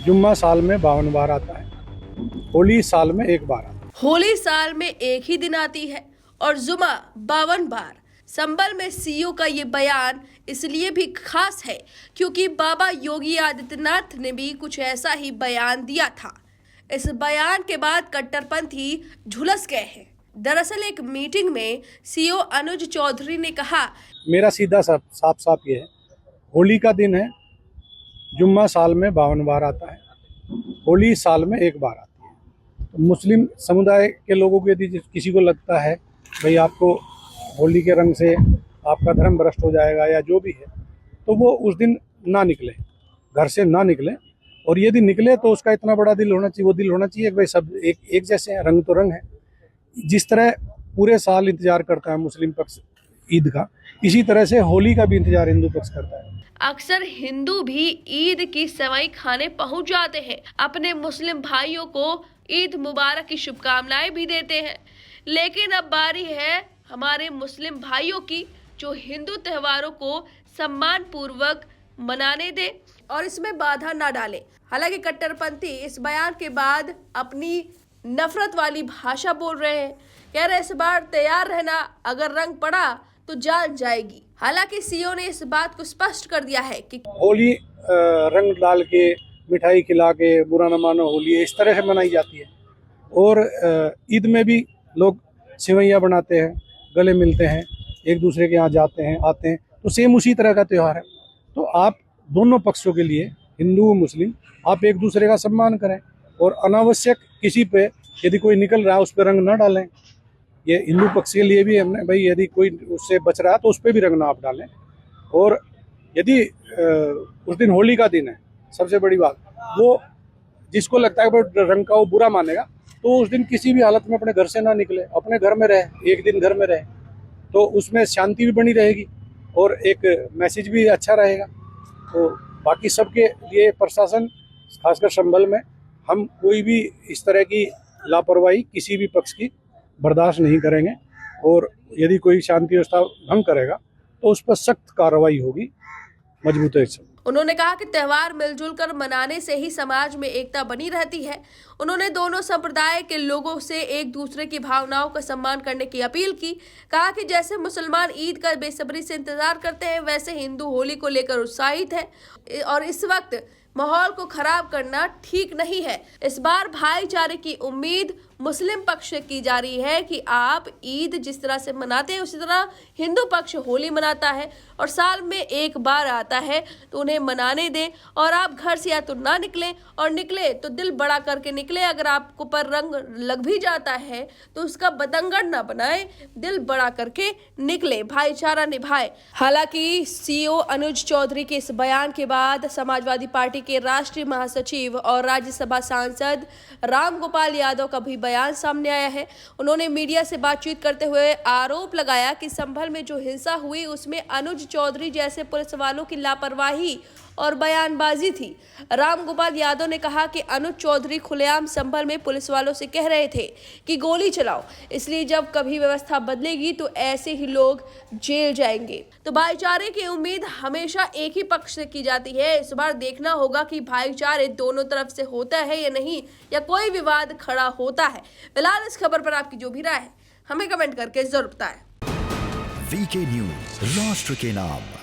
जुम्मा साल में 52 बार आता है, होली साल में एक बार आता है। होली साल में एक ही दिन आती है और जुमा 52 बार। संभल में सीओ का ये बयान इसलिए भी खास है क्योंकि बाबा योगी आदित्यनाथ ने भी कुछ ऐसा ही बयान दिया था। इस बयान के बाद कट्टरपंथी झुलस गए हैं। दरअसल एक मीटिंग में सीओ अनुज चौधरी ने कहा, मेरा सीधा साफ ये है, होली का दिन है, जुम्मा साल में 52 बार आता है, होली साल में एक बार आती है। तो मुस्लिम समुदाय के लोगों को यदि किसी को लगता है भाई आपको होली के रंग से आपका धर्म भ्रष्ट हो जाएगा या जो भी है, तो वो उस दिन ना निकले, घर से ना निकले। और यदि निकले तो उसका इतना बड़ा दिल होना चाहिए, वो दिल होना चाहिए कि भाई सब एक जैसे हैं, रंग तो रंग है। जिस तरह पूरे साल इंतजार करता है मुस्लिम पक्ष ईद का, इसी तरह से होली का भी इंतजार हिंदू पक्ष करता है। अक्सर हिंदू भी ईद की सेवई खाने पहुंच जाते हैं, अपने मुस्लिम भाइयों को ईद मुबारक की शुभकामनाएं भी देते हैं। लेकिन अब बारी है हमारे मुस्लिम भाइयों की, जो हिंदू त्योहारों को सम्मान पूर्वक मनाने दे और इसमें बाधा ना डाले। हालांकि कट्टरपंथी इस बयान के बाद अपनी नफरत वाली भाषा बोल रहे हैं, कह रहे इस बार तैयार रहना, अगर रंग पड़ा तो जान जाएगी। हालांकि सीओ ने इस बात को स्पष्ट कर दिया है कि होली रंग डाल के, मिठाई खिला के, बुरा न मानो होली, इस तरह से मनाई जाती है। और ईद में भी लोग सेवैयाँ बनाते हैं, गले मिलते हैं, एक दूसरे के यहाँ जाते हैं, आते हैं, तो सेम उसी तरह का त्यौहार है। तो आप दोनों पक्षों के लिए, हिंदू मुस्लिम, आप एक दूसरे का सम्मान करें और अनावश्यक किसी पे यदि कोई निकल रहा है उस पर रंग ना डालें। ये हिंदू पक्ष के लिए भी हमने भाई, यदि कोई उससे बच रहा है तो उस पर भी रंग ना आप डालें। और यदि उस दिन होली का दिन है, सबसे बड़ी बात, वो जिसको लगता है कि रंग का वो बुरा मानेगा, तो उस दिन किसी भी हालत में अपने घर से ना निकले, अपने घर में रहे, एक दिन घर में रहे, तो उसमें शांति भी बनी रहेगी और एक मैसेज भी अच्छा रहेगा। तो बाकी सबके लिए प्रशासन, खासकर संभल में, हम कोई भी इस तरह की लापरवाही किसी भी पक्ष की बर्दाश्त नहीं करेंगे। और यदि कोई शांति व्यवस्था भंग करेगा तो उस पर सख्त कार्रवाई होगी, मजबूती से। उन्होंने कहा कि त्योहार मिलजुल कर मनाने से ही समाज में एकता बनी रहती है। उन्होंने दोनों संप्रदाय के लोगों से एक दूसरे की भावनाओं का सम्मान करने की अपील की। कहा कि जैसे मुसलमान ईद का बेसब्री से इंतजार करते हैं, वैसे हिंदू होली को लेकर उत्साहित है और इस वक्त माहौल को खराब करना ठीक नहीं है। इस बार भाईचारे की उम्मीद मुस्लिम पक्ष से की जा रही है कि आप ईद जिस तरह से मनाते हैं उसी तरह हिंदू पक्ष होली मनाता है और साल में एक बार आता है, तो उन्हें मनाने दें। और आप घर से या तो ना निकलें, और निकले तो दिल बड़ा करके निकले। अगर आपको पर रंग लग भी जाता है तो उसका बतंगड़ ना बनाए, दिल बड़ा करके निकले, भाईचारा निभाए। हालांकि सीओ अनुज चौधरी के इस बयान के बाद समाजवादी पार्टी के राष्ट्रीय महासचिव और राज्यसभा सांसद राम गोपाल यादव का भी बयान सामने आया है। उन्होंने मीडिया से बातचीत करते हुए आरोप लगाया कि संभल में जो हिंसा हुई उसमें अनुज चौधरी जैसे पुलिस वालों की लापरवाही और बयानबाजी थी। राम गोपाल यादव ने कहा कि अनुज चौधरी खुलेआम संभल में पुलिस वालों से कह रहे थे कि गोली चलाओ, इसलिए जब कभी व्यवस्था बदलेगी तो ऐसे ही लोग जेल जाएंगे। तो भाईचारे की उम्मीद हमेशा एक ही पक्ष से की जाती है। इस बार देखना होगा कि भाईचारे दोनों तरफ से होता है या नहीं, या कोई विवाद खड़ा होता है। फिलहाल इस खबर पर आपकी जो भी राय है हमें कमेंट करके जरूर बताएं। वीके न्यूज, राष्ट्र के नाम।